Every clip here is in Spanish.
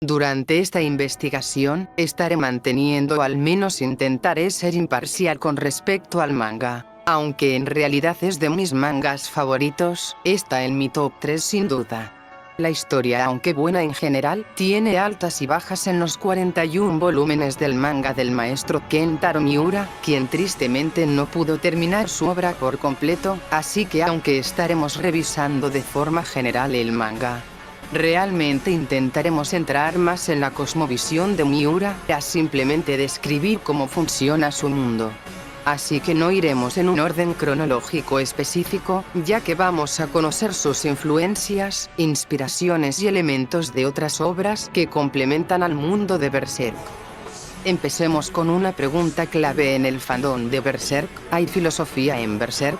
Durante esta investigación, estaré manteniendo, al menos intentaré ser imparcial con respecto al manga. Aunque en realidad es de mis mangas favoritos, está en mi top 3 sin duda. La historia, aunque buena en general, tiene altas y bajas en los 41 volúmenes del manga del maestro Kentaro Miura, quien tristemente no pudo terminar su obra por completo, así que aunque estaremos revisando de forma general el manga, realmente intentaremos entrar más en la cosmovisión de Miura, a simplemente describir cómo funciona su mundo. Así que no iremos en un orden cronológico específico, ya que vamos a conocer sus influencias, inspiraciones y elementos de otras obras que complementan al mundo de Berserk. Empecemos con una pregunta clave en el fandom de Berserk: ¿hay filosofía en Berserk?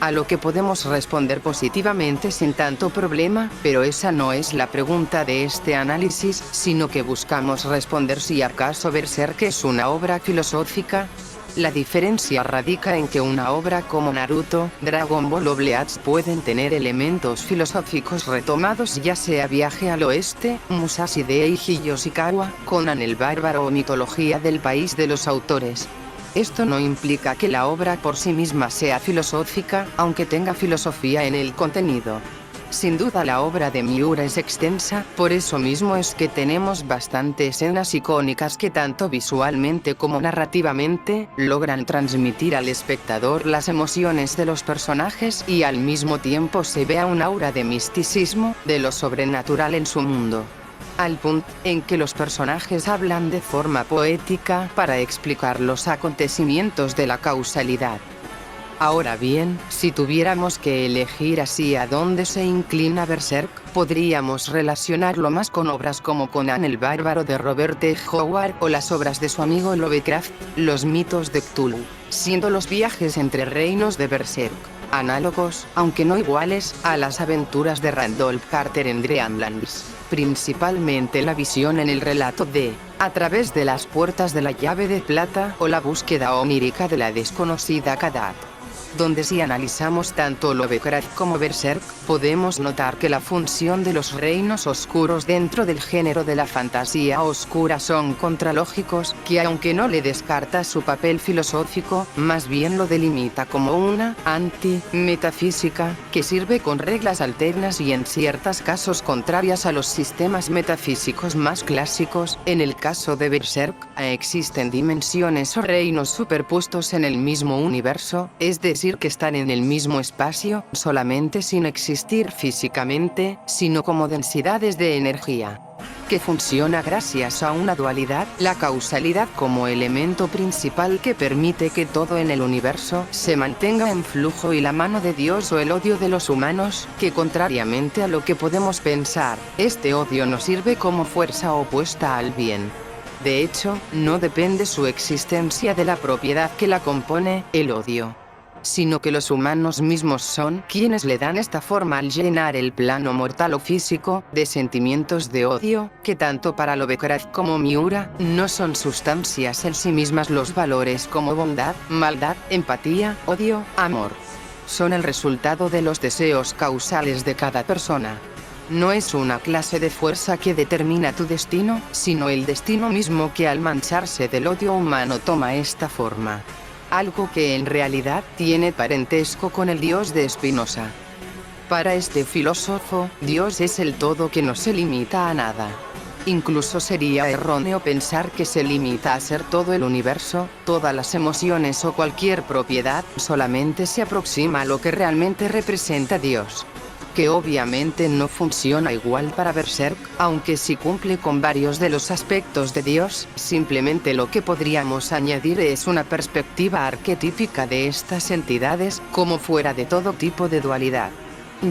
A lo que podemos responder positivamente sin tanto problema, pero esa no es la pregunta de este análisis, sino que buscamos responder si acaso Berserk es una obra filosófica. La diferencia radica en que una obra como Naruto, Dragon Ball o Bleach pueden tener elementos filosóficos retomados, ya sea Viaje al Oeste, Musashi de Eiji Yoshikawa, Conan el Bárbaro o Mitología del País de los Autores. Esto no implica que la obra por sí misma sea filosófica, aunque tenga filosofía en el contenido. Sin duda la obra de Miura es extensa, por eso mismo es que tenemos bastantes escenas icónicas que tanto visualmente como narrativamente, logran transmitir al espectador las emociones de los personajes y al mismo tiempo se vea un aura de misticismo, de lo sobrenatural en su mundo. Al punto en que los personajes hablan de forma poética para explicar los acontecimientos de la causalidad. Ahora bien, si tuviéramos que elegir así a dónde se inclina Berserk, podríamos relacionarlo más con obras como Conan el Bárbaro de Robert E. Howard o las obras de su amigo Lovecraft, los mitos de Cthulhu, siendo los viajes entre reinos de Berserk análogos, aunque no iguales, a las aventuras de Randolph Carter en Dreamlands, principalmente la visión en el relato de A través de las puertas de la llave de plata o la búsqueda onírica de la desconocida Kadat, donde si analizamos tanto Lovecraft como Berserk, podemos notar que la función de los reinos oscuros dentro del género de la fantasía oscura son contralógicos, que aunque no le descarta su papel filosófico, más bien lo delimita como una anti-metafísica, que sirve con reglas alternas y en ciertos casos contrarias a los sistemas metafísicos más clásicos. En el caso de Berserk, existen dimensiones o reinos superpuestos en el mismo universo, es decir, que están en el mismo espacio, solamente sin existir físicamente, sino como densidades de energía, que funciona gracias a una dualidad, la causalidad como elemento principal que permite que todo en el universo se mantenga en flujo, y la mano de Dios o el odio de los humanos, que contrariamente a lo que podemos pensar, este odio no sirve como fuerza opuesta al bien. De hecho, no depende su existencia de la propiedad que la compone, el odio, sino que los humanos mismos son quienes le dan esta forma al llenar el plano mortal o físico de sentimientos de odio, que tanto para Lovecraft como Miura, no son sustancias en sí mismas. Los valores como bondad, maldad, empatía, odio, amor, son el resultado de los deseos causales de cada persona. No es una clase de fuerza que determina tu destino, sino el destino mismo que al mancharse del odio humano toma esta forma. Algo que en realidad tiene parentesco con el Dios de Spinoza. Para este filósofo, Dios es el todo que no se limita a nada. Incluso sería erróneo pensar que se limita a ser todo el universo, todas las emociones o cualquier propiedad, solamente se aproxima a lo que realmente representa Dios, que obviamente no funciona igual para Berserk, aunque sí cumple con varios de los aspectos de Dios. Simplemente lo que podríamos añadir es una perspectiva arquetípica de estas entidades, como fuera de todo tipo de dualidad,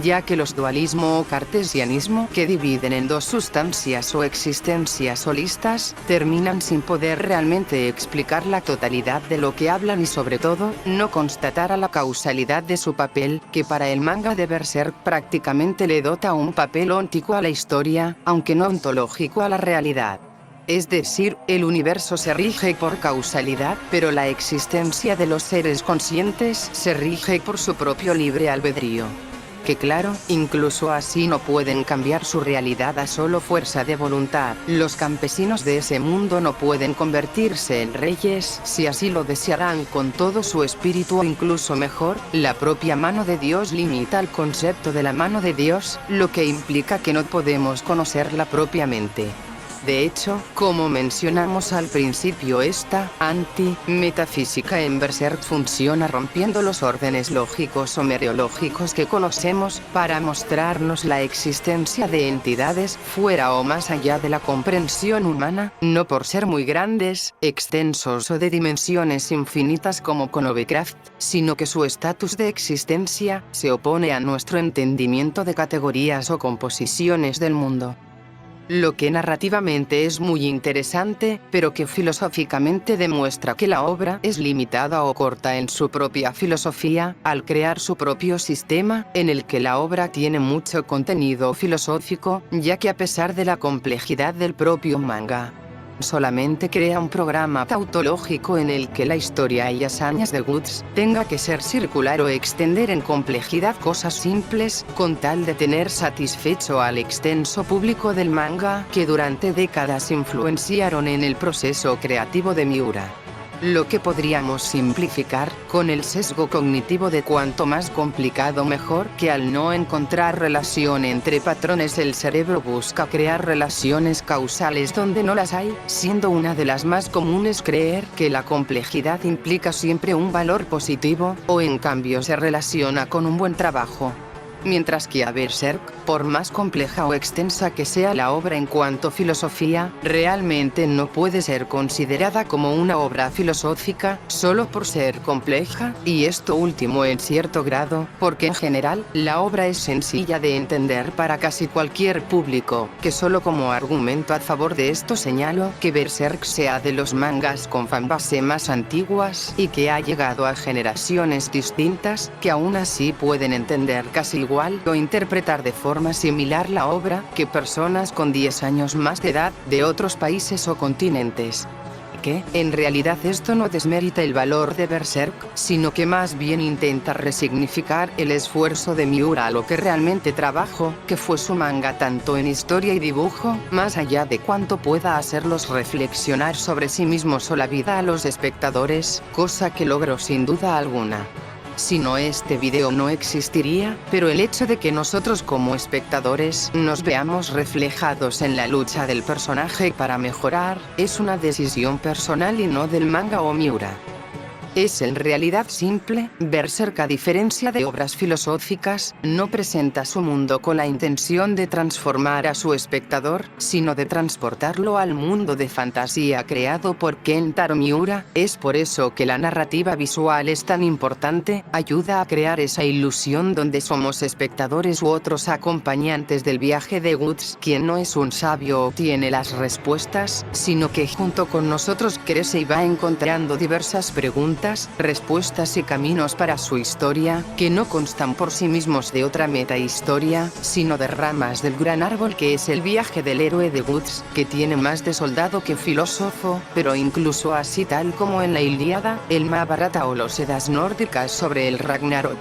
ya que los dualismo o cartesianismo, que dividen en dos sustancias o existencias holistas, terminan sin poder realmente explicar la totalidad de lo que hablan y sobre todo, no constatar a la causalidad de su papel, que para el manga de Berserk prácticamente le dota un papel óntico a la historia, aunque no ontológico a la realidad. Es decir, el universo se rige por causalidad, pero la existencia de los seres conscientes se rige por su propio libre albedrío. que claro, incluso así no pueden cambiar su realidad a solo fuerza de voluntad. Los campesinos de ese mundo no pueden convertirse en reyes si así lo desearán con todo su espíritu o incluso mejor, la propia mano de Dios limita el concepto de la mano de Dios, lo que implica que no podemos conocerla propiamente. De hecho, como mencionamos al principio, esta anti-metafísica en Berserk funciona rompiendo los órdenes lógicos o mereológicos que conocemos, para mostrarnos la existencia de entidades fuera o más allá de la comprensión humana, no por ser muy grandes, extensos o de dimensiones infinitas como con Lovecraft, sino que su estatus de existencia se opone a nuestro entendimiento de categorías o composiciones del mundo. Lo que narrativamente es muy interesante, pero que filosóficamente demuestra que la obra es limitada o corta en su propia filosofía, al crear su propio sistema, en el que la obra tiene mucho contenido filosófico, ya que a pesar de la complejidad del propio manga, solamente crea un programa tautológico en el que la historia y hazañas de Guts tenga que ser circular o extender en complejidad cosas simples, con tal de tener satisfecho al extenso público del manga, que durante décadas influenciaron en el proceso creativo de Miura. Lo que podríamos simplificar, con el sesgo cognitivo de cuanto más complicado mejor, que al no encontrar relación entre patrones el cerebro busca crear relaciones causales donde no las hay, siendo una de las más comunes creer que la complejidad implica siempre un valor positivo, o en cambio se relaciona con un buen trabajo. Mientras que a Berserk, por más compleja o extensa que sea la obra en cuanto a filosofía, realmente no puede ser considerada como una obra filosófica, solo por ser compleja, y esto último en cierto grado, porque en general, la obra es sencilla de entender para casi cualquier público, que solo como argumento a favor de esto señalo que Berserk sea de los mangas con fanbase más antiguas, y que ha llegado a generaciones distintas, que aún así pueden entender casi igual o interpretar de forma similar la obra que personas con 10 años más de edad de otros países o continentes. Que, en realidad esto no desmerita el valor de Berserk, sino que más bien intenta resignificar el esfuerzo de Miura a lo que realmente trabajó, que fue su manga tanto en historia y dibujo, más allá de cuánto pueda hacerlos reflexionar sobre sí mismos o la vida a los espectadores, cosa que logró sin duda alguna. Si no, este video no existiría, pero el hecho de que nosotros como espectadores nos veamos reflejados en la lucha del personaje para mejorar, es una decisión personal y no del manga o Miura. Es en realidad simple. Berserk, a diferencia de obras filosóficas, no presenta su mundo con la intención de transformar a su espectador, sino de transportarlo al mundo de fantasía creado por Kentaro Miura. Es por eso que la narrativa visual es tan importante, ayuda a crear esa ilusión donde somos espectadores u otros acompañantes del viaje de Guts, quien no es un sabio o tiene las respuestas, sino que junto con nosotros crece y va encontrando diversas preguntas, respuestas y caminos para su historia, que no constan por sí mismos de otra metahistoria, sino de ramas del gran árbol que es el viaje del héroe de Guts, que tiene más de soldado que filósofo, pero incluso así, tal como en la Ilíada, el Mahabharata o los Edas nórdicas sobre el Ragnarok.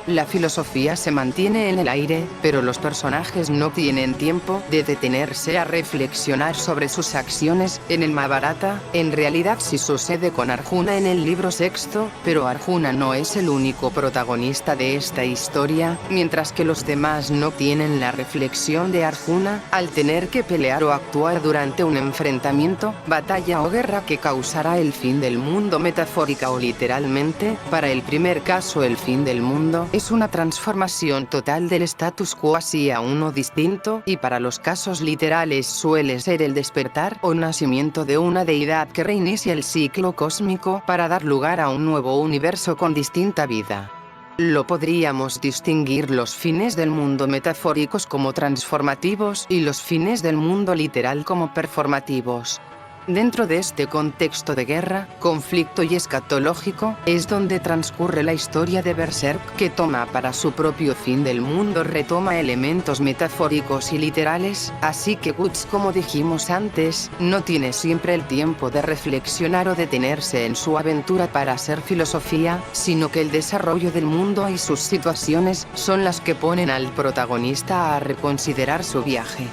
La filosofía se mantiene en el aire, pero los personajes no tienen tiempo de detenerse a reflexionar sobre sus acciones. En el Mahabharata, en realidad sí sucede con Arjuna en el libro sexto, pero Arjuna no es el único protagonista de esta historia, mientras que los demás no tienen la reflexión de Arjuna, al tener que pelear o actuar durante un enfrentamiento, batalla o guerra que causará el fin del mundo metafórica o literalmente. Para el primer caso, el fin del mundo es una transformación total del status quo hacia uno distinto, y para los casos literales suele ser el despertar o nacimiento de una deidad que reinicia el ciclo cósmico para dar lugar a un nuevo universo con distinta vida. Lo podríamos distinguir los fines del mundo metafóricos como transformativos y los fines del mundo literal como performativos. Dentro de este contexto de guerra, conflicto y escatológico, es donde transcurre la historia de Berserk, que toma para su propio fin del mundo, retoma elementos metafóricos y literales, así que Guts, como dijimos antes, no tiene siempre el tiempo de reflexionar o detenerse en su aventura para hacer filosofía, sino que el desarrollo del mundo y sus situaciones son las que ponen al protagonista a reconsiderar su viaje.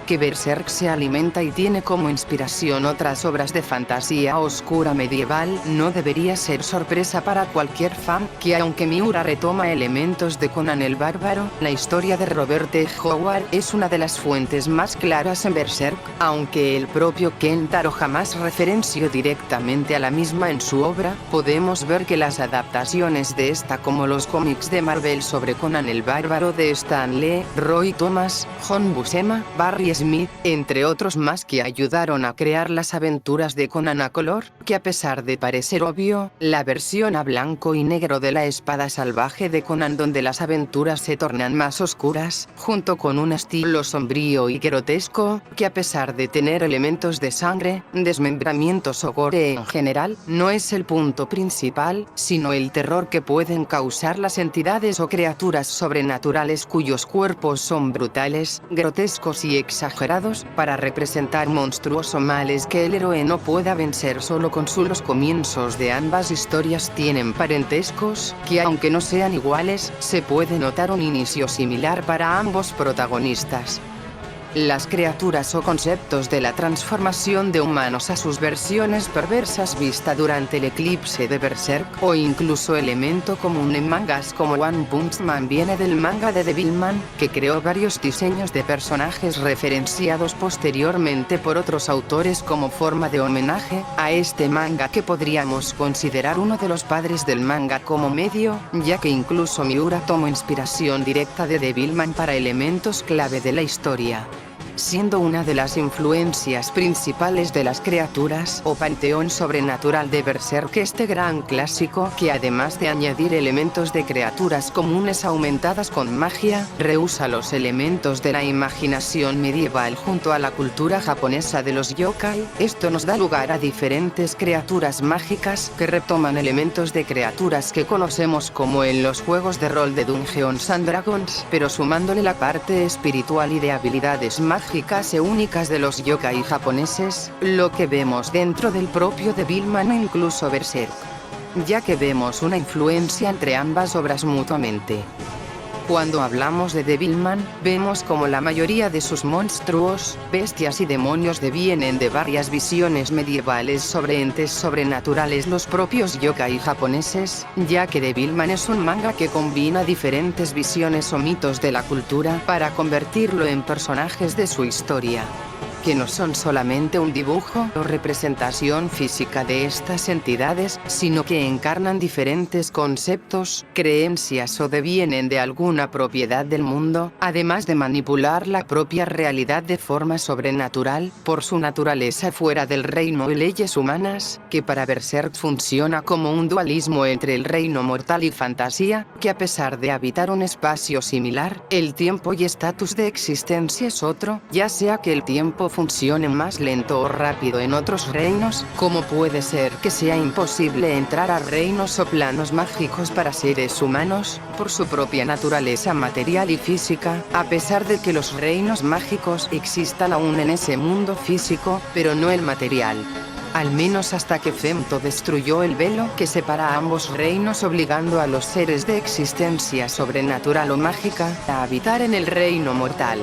Que Berserk se alimenta y tiene como inspiración otras obras de fantasía oscura medieval no debería ser sorpresa para cualquier fan, que aunque Miura retoma elementos de Conan el Bárbaro, la historia de Robert E. Howard es una de las fuentes más claras en Berserk, aunque el propio Kentaro jamás referenció directamente a la misma en su obra. Podemos ver que las adaptaciones de esta, como los cómics de Marvel sobre Conan el Bárbaro de Stan Lee, Roy Thomas, John Buscema, Barry Smith, entre otros más, que ayudaron a crear las aventuras de Conan a color, que a pesar de parecer obvio, la versión a blanco y negro de la espada salvaje de Conan, donde las aventuras se tornan más oscuras, junto con un estilo sombrío y grotesco, que a pesar de tener elementos de sangre, desmembramientos o gore en general, no es el punto principal, sino el terror que pueden causar las entidades o criaturas sobrenaturales cuyos cuerpos son brutales, grotescos y exagerados, para representar monstruos o males que el héroe no pueda vencer solo con su. Los comienzos de ambas historias tienen parentescos, que aunque no sean iguales, se puede notar un inicio similar para ambos protagonistas. Las criaturas o conceptos de la transformación de humanos a sus versiones perversas vista durante el eclipse de Berserk, o incluso elemento común en mangas como One Punch Man, viene del manga de Devilman, que creó varios diseños de personajes referenciados posteriormente por otros autores como forma de homenaje a este manga, que podríamos considerar uno de los padres del manga como medio, ya que incluso Miura tomó inspiración directa de Devilman para elementos clave de la historia, siendo una de las influencias principales de las criaturas o panteón sobrenatural de Berserk este gran clásico, que además de añadir elementos de criaturas comunes aumentadas con magia, rehúsa los elementos de la imaginación medieval junto a la cultura japonesa de los yokai. Esto nos da lugar a diferentes criaturas mágicas que retoman elementos de criaturas que conocemos como en los juegos de rol de Dungeons and Dragons, pero sumándole la parte espiritual y de habilidades mágicas e únicas de los yokai japoneses, lo que vemos dentro del propio Devilman e incluso Berserk, ya que vemos una influencia entre ambas obras mutuamente. Cuando hablamos de Devilman, vemos como la mayoría de sus monstruos, bestias y demonios devienen de varias visiones medievales sobre entes sobrenaturales, los propios yokai japoneses, ya que Devilman es un manga que combina diferentes visiones o mitos de la cultura para convertirlo en personajes de su historia, que no son solamente un dibujo o representación física de estas entidades, sino que encarnan diferentes conceptos, creencias o devienen de alguna propiedad del mundo, además de manipular la propia realidad de forma sobrenatural, por su naturaleza fuera del reino y leyes humanas, que para Berserk funciona como un dualismo entre el reino mortal y fantasía, que a pesar de habitar un espacio similar, el tiempo y estatus de existencia es otro, ya sea que el tiempo funcione más lento o rápido en otros reinos, como puede ser que sea imposible entrar a reinos o planos mágicos para seres humanos, por su propia naturaleza material y física, a pesar de que los reinos mágicos existan aún en ese mundo físico, pero no el material. Al menos hasta que Femto destruyó el velo que separa a ambos reinos, obligando a los seres de existencia sobrenatural o mágica a habitar en el reino mortal.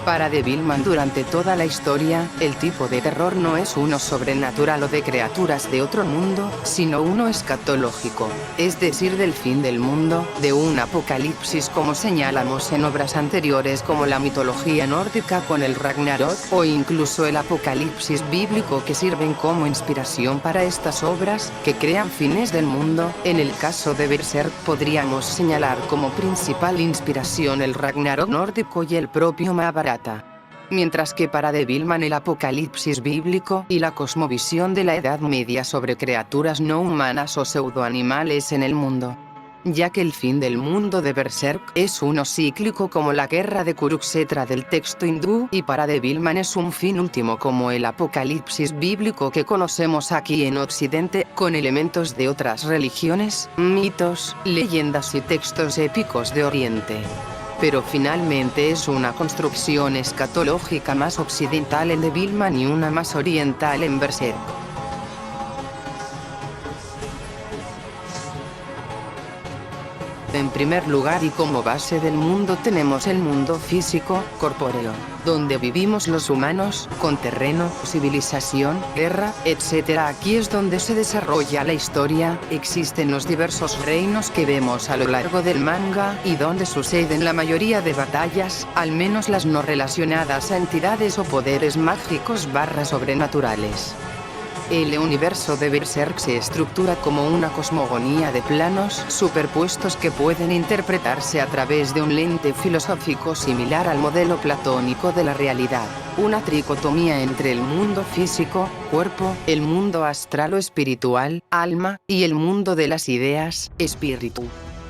Para Devilman, durante toda la historia, el tipo de terror no es uno sobrenatural o de criaturas de otro mundo, sino uno escatológico, es decir, del fin del mundo, de un apocalipsis, como señalamos en obras anteriores como la mitología nórdica con el Ragnarok, o incluso el apocalipsis bíblico, que sirven como inspiración para estas obras, que crean fines del mundo. En el caso de Berserk podríamos señalar como principal inspiración el Ragnarok nórdico y el propio Mahabharata. Mientras que para Devilman el apocalipsis bíblico y la cosmovisión de la Edad Media sobre criaturas no humanas o pseudoanimales en el mundo. ya que el fin del mundo de Berserk es uno cíclico como la guerra de Kurukshetra del texto hindú, y para Devilman es un fin último como el apocalipsis bíblico que conocemos aquí en Occidente, con elementos de otras religiones, mitos, leyendas y textos épicos de Oriente. Pero finalmente es una construcción escatológica más occidental en Devilman y una más oriental en Berserk. En primer lugar y como base del mundo tenemos el mundo físico, corpóreo, donde vivimos los humanos, con terreno, civilización, guerra, etc. Aquí es donde se desarrolla la historia, existen los diversos reinos que vemos a lo largo del manga, y donde suceden la mayoría de batallas, al menos las no relacionadas a entidades o poderes mágicos / sobrenaturales. El universo de Berserk se estructura como una cosmogonía de planos superpuestos que pueden interpretarse a través de un lente filosófico similar al modelo platónico de la realidad, una tricotomía entre el mundo físico, cuerpo, el mundo astral o espiritual, alma, y el mundo de las ideas, espíritu.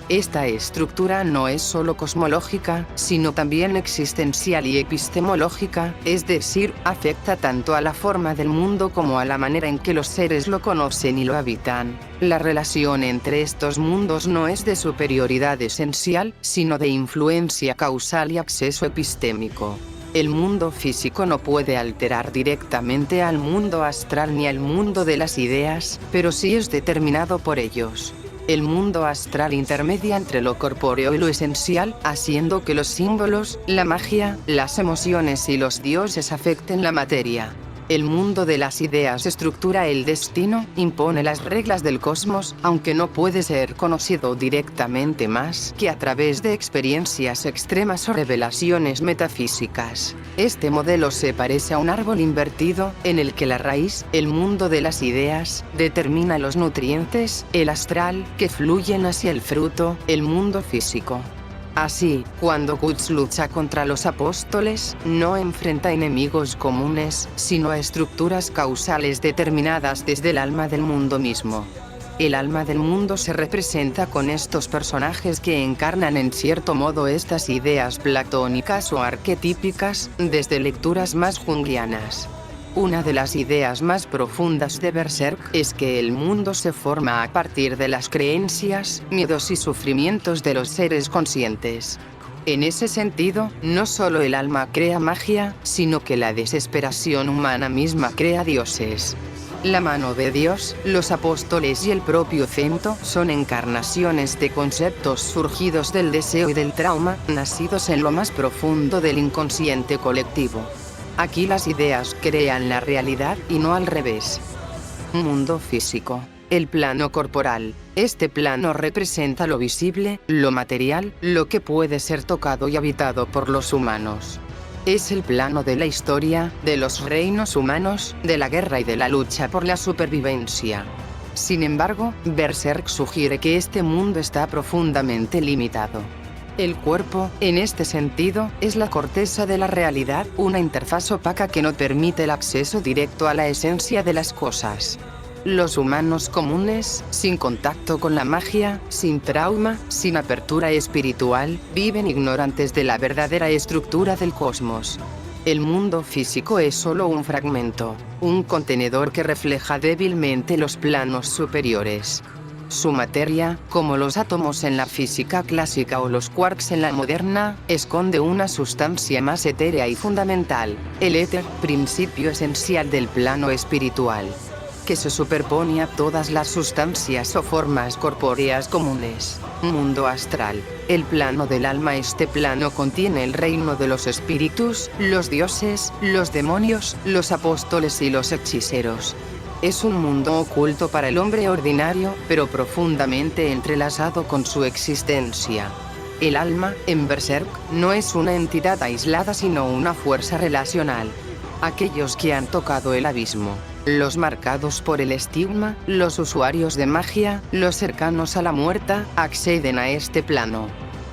Esta estructura no es solo cosmológica, sino también existencial y epistemológica, es decir, afecta tanto a la forma del mundo como a la manera en que los seres lo conocen y lo habitan. La relación entre estos mundos no es de superioridad esencial, sino de influencia causal y acceso epistémico. El mundo físico no puede alterar directamente al mundo astral ni al mundo de las ideas, pero sí es determinado por ellos. El mundo astral intermedia entre lo corpóreo y lo esencial, haciendo que los símbolos, la magia, las emociones y los dioses afecten la materia. El mundo de las ideas estructura el destino, impone las reglas del cosmos, aunque no puede ser conocido directamente más que a través de experiencias extremas o revelaciones metafísicas. Este modelo se parece a un árbol invertido, en el que la raíz, el mundo de las ideas, determina los nutrientes, el astral, que fluyen hacia el fruto, el mundo físico. Así, cuando Guts lucha contra los apóstoles, no enfrenta enemigos comunes, sino a estructuras causales determinadas desde el alma del mundo mismo. El alma del mundo se representa con estos personajes que encarnan en cierto modo estas ideas platónicas o arquetípicas, desde lecturas más junguianas. Una de las ideas más profundas de Berserk es que el mundo se forma a partir de las creencias, miedos y sufrimientos de los seres conscientes. En ese sentido, no solo el alma crea magia, sino que la desesperación humana misma crea dioses. La mano de Dios, los apóstoles y el propio Zento son encarnaciones de conceptos surgidos del deseo y del trauma, nacidos en lo más profundo del inconsciente colectivo. Aquí las ideas crean la realidad y no al revés. Mundo físico. El plano corporal. Este plano representa lo visible, lo material, lo que puede ser tocado y habitado por los humanos. Es el plano de la historia, de los reinos humanos, de la guerra y de la lucha por la supervivencia. Sin embargo, Berserk sugiere que este mundo está profundamente limitado. El cuerpo, en este sentido, es la corteza de la realidad, una interfaz opaca que no permite el acceso directo a la esencia de las cosas. Los humanos comunes, sin contacto con la magia, sin trauma, sin apertura espiritual, viven ignorantes de la verdadera estructura del cosmos. El mundo físico es solo un fragmento, un contenedor que refleja débilmente los planos superiores. Su materia, como los átomos en la física clásica o los quarks en la moderna, esconde una sustancia más etérea y fundamental, el éter, principio esencial del plano espiritual, que se superpone a todas las sustancias o formas corpóreas comunes. Mundo astral. El plano del alma. Este plano contiene el reino de los espíritus, los dioses, los demonios, los apóstoles y los hechiceros. Es un mundo oculto para el hombre ordinario, pero profundamente entrelazado con su existencia. El alma, en Berserk, no es una entidad aislada sino una fuerza relacional. Aquellos que han tocado el abismo, los marcados por el estigma, los usuarios de magia, los cercanos a la muerte, acceden a este plano.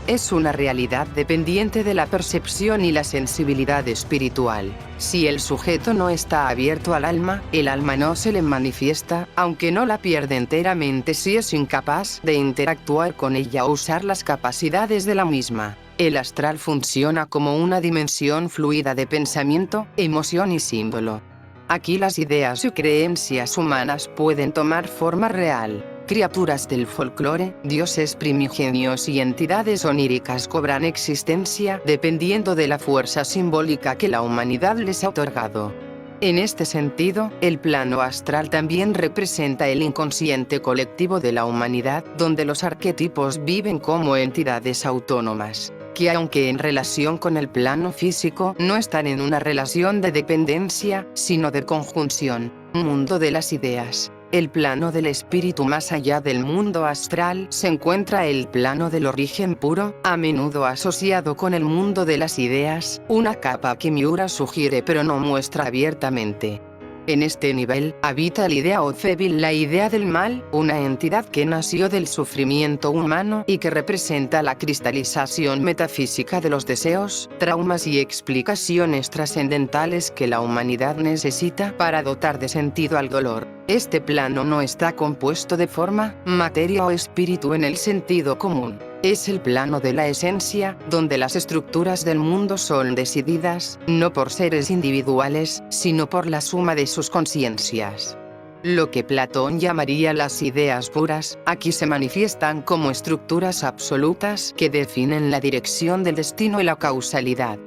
es una realidad dependiente de la percepción y la sensibilidad espiritual. Si el sujeto no está abierto al alma, el alma no se le manifiesta, aunque no la pierde enteramente si es incapaz de interactuar con ella o usar las capacidades de la misma. El astral funciona como una dimensión fluida de pensamiento, emoción y símbolo. Aquí las ideas y creencias humanas pueden tomar forma real. Criaturas del folclore, dioses primigenios y entidades oníricas cobran existencia dependiendo de la fuerza simbólica que la humanidad les ha otorgado. En este sentido, el plano astral también representa el inconsciente colectivo de la humanidad, donde los arquetipos viven como entidades autónomas, que aunque en relación con el plano físico no están en una relación de dependencia, sino de conjunción. Mundo de las ideas. El plano del espíritu. Más allá del mundo astral se encuentra el plano del origen puro, a menudo asociado con el mundo de las ideas, una capa que Miura sugiere pero no muestra abiertamente. En este nivel, habita la idea o Cevil, la idea del mal, una entidad que nació del sufrimiento humano y que representa la cristalización metafísica de los deseos, traumas y explicaciones trascendentales que la humanidad necesita para dotar de sentido al dolor. Este plano no está compuesto de forma, materia o espíritu en el sentido común. Es el plano de la esencia, donde las estructuras del mundo son decididas, no por seres individuales, sino por la suma de sus conciencias. Lo que Platón llamaría las ideas puras, aquí se manifiestan como estructuras absolutas que definen la dirección del destino y la causalidad.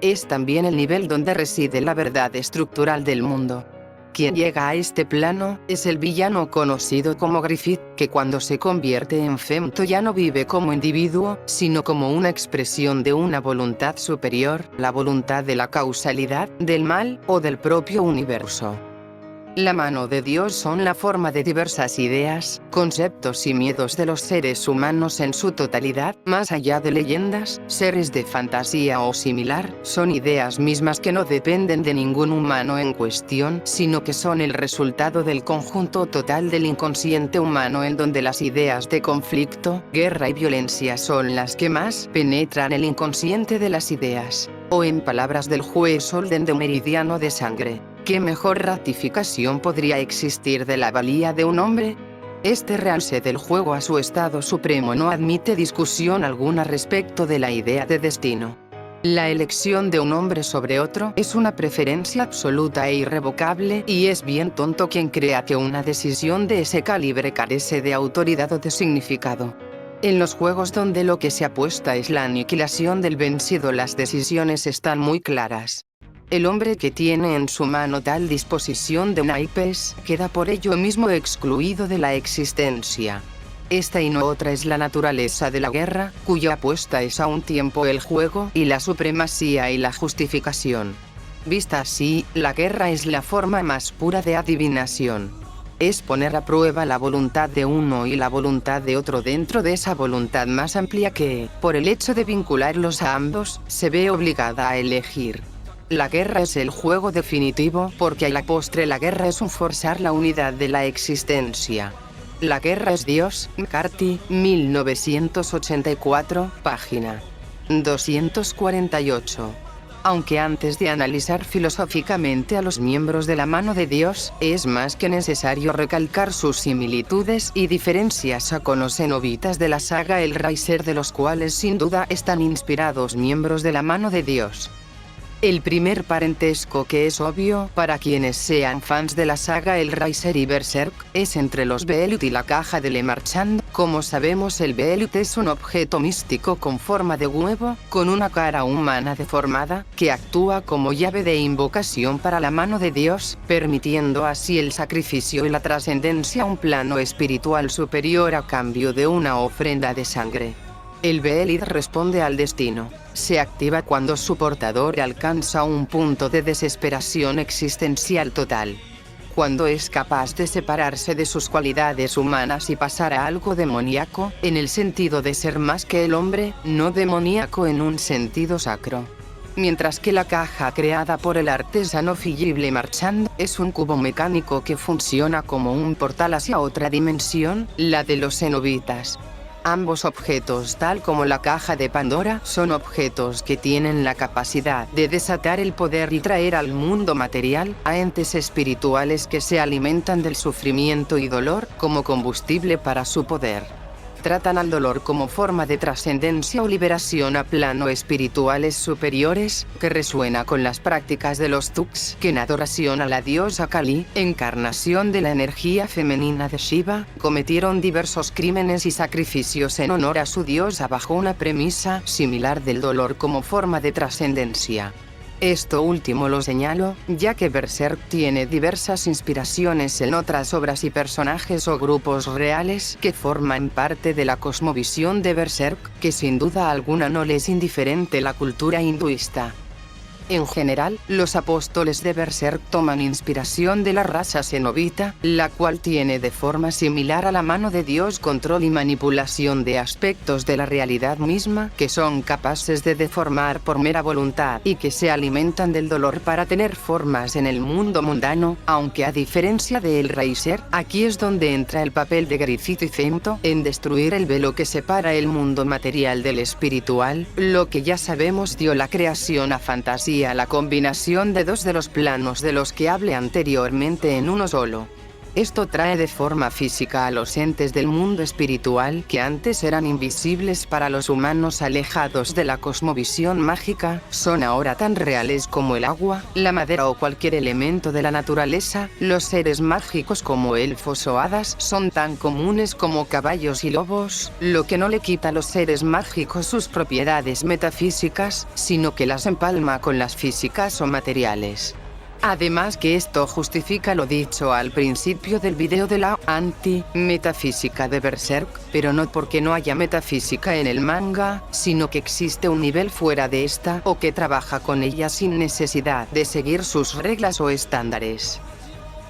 Es también el nivel donde reside la verdad estructural del mundo. Quien llega a este plano es el villano conocido como Griffith, que cuando se convierte en Femto ya no vive como individuo, sino como una expresión de una voluntad superior, la voluntad de la causalidad, del mal, o del propio universo. La mano de Dios son la forma de diversas ideas, conceptos y miedos de los seres humanos en su totalidad, más allá de leyendas, seres de fantasía o similar, son ideas mismas que no dependen de ningún humano en cuestión, sino que son el resultado del conjunto total del inconsciente humano, en donde las ideas de conflicto, guerra y violencia son las que más penetran el inconsciente de las ideas. O en palabras del juez Holden de Meridiano de Sangre, ¿qué mejor ratificación podría existir de la valía de un hombre? Este realce del juego a su estado supremo no admite discusión alguna respecto de la idea de destino. La elección de un hombre sobre otro es una preferencia absoluta e irrevocable, y es bien tonto quien crea que una decisión de ese calibre carece de autoridad o de significado. En los juegos donde lo que se apuesta es la aniquilación del vencido, las decisiones están muy claras. El hombre que tiene en su mano tal disposición de naipes, queda por ello mismo excluido de la existencia. Esta y no otra es la naturaleza de la guerra, cuya apuesta es a un tiempo el juego y la supremacía y la justificación. Vista así, la guerra es la forma más pura de adivinación. Es poner a prueba la voluntad de uno y la voluntad de otro dentro de esa voluntad más amplia que, por el hecho de vincularlos a ambos, se ve obligada a elegir. La guerra es el juego definitivo, porque a la postre la guerra es un forzar la unidad de la existencia. La guerra es Dios. McCarthy, 1984, página 248. Aunque antes de analizar filosóficamente a los miembros de la mano de Dios, es más que necesario recalcar sus similitudes y diferencias con los cenobitas de la saga El Riser, de los cuales sin duda están inspirados miembros de la mano de Dios. El primer parentesco, que es obvio para quienes sean fans de la saga El Riser y Berserk, es entre los Behelit y la caja de Le Marchand. Como sabemos, el Behelit es un objeto místico con forma de huevo, con una cara humana deformada, que actúa como llave de invocación para la mano de Dios, permitiendo así el sacrificio y la trascendencia a un plano espiritual superior a cambio de una ofrenda de sangre. El Behelit responde al destino. Se activa cuando su portador alcanza un punto de desesperación existencial total. Cuando es capaz de separarse de sus cualidades humanas y pasar a algo demoníaco, en el sentido de ser más que el hombre, no demoníaco en un sentido sacro. Mientras que la caja creada por el artesano Philippe Le Marchand es un cubo mecánico que funciona como un portal hacia otra dimensión, la de los cenobitas. Ambos objetos, tal como la caja de Pandora, son objetos que tienen la capacidad de desatar el poder y traer al mundo material a entes espirituales que se alimentan del sufrimiento y dolor como combustible para su poder. Tratan al dolor como forma de trascendencia o liberación a planos espirituales superiores, que resuena con las prácticas de los Thugs, que en adoración a la diosa Kali, encarnación de la energía femenina de Shiva, cometieron diversos crímenes y sacrificios en honor a su diosa bajo una premisa similar del dolor como forma de trascendencia. Esto último lo señalo, ya que Berserk tiene diversas inspiraciones en otras obras y personajes o grupos reales que forman parte de la cosmovisión de Berserk, que sin duda alguna no le es indiferente la cultura hinduista. En general, los apóstoles de Berserk toman inspiración de la raza cenobita, la cual tiene de forma similar a la mano de Dios control y manipulación de aspectos de la realidad misma, que son capaces de deformar por mera voluntad y que se alimentan del dolor para tener formas en el mundo mundano, aunque a diferencia de Hellraiser, aquí es donde entra el papel de Griffith y Femto en destruir el velo que separa el mundo material del espiritual, lo que ya sabemos dio la creación a fantasía, la combinación de dos de los planos de los que hablé anteriormente en uno solo. Esto trae de forma física a los entes del mundo espiritual que antes eran invisibles para los humanos alejados de la cosmovisión mágica, son ahora tan reales como el agua, la madera o cualquier elemento de la naturaleza. Los seres mágicos como elfos o hadas son tan comunes como caballos y lobos, lo que no le quita a los seres mágicos sus propiedades metafísicas, sino que las empalma con las físicas o materiales. Además que esto justifica lo dicho al principio del video de la anti-metafísica de Berserk, pero no porque no haya metafísica en el manga, sino que existe un nivel fuera de esta o que trabaja con ella sin necesidad de seguir sus reglas o estándares.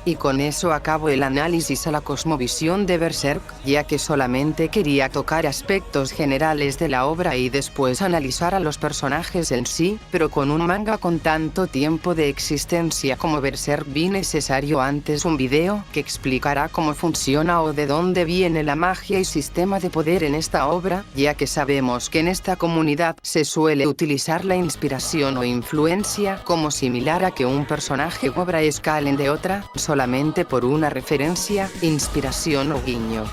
Y con eso acabo el análisis a la cosmovisión de Berserk, ya que solamente quería tocar aspectos generales de la obra y después analizar a los personajes en sí, pero con un manga con tanto tiempo de existencia como Berserk vi necesario antes un video que explicará cómo funciona o de dónde viene la magia y sistema de poder en esta obra, ya que sabemos que en esta comunidad se suele utilizar la inspiración o influencia como similar a que un personaje o obra escalen de otra, solamente por una referencia, inspiración o guiño.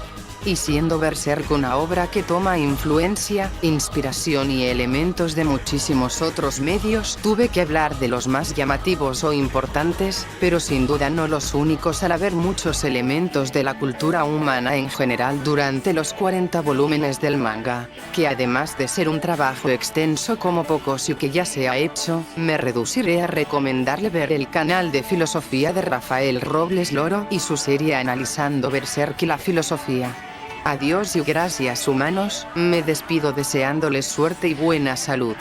Y siendo Berserk una obra que toma influencia, inspiración y elementos de muchísimos otros medios, tuve que hablar de los más llamativos o importantes, pero sin duda no los únicos al haber muchos elementos de la cultura humana en general durante los 40 volúmenes del manga, que además de ser un trabajo extenso como pocos y que ya se ha hecho, me reduciré a recomendarle ver el canal de filosofía de Rafael Robles Loro y su serie analizando Berserk y la filosofía. Adiós y gracias humanos, me despido deseándoles suerte y buena salud.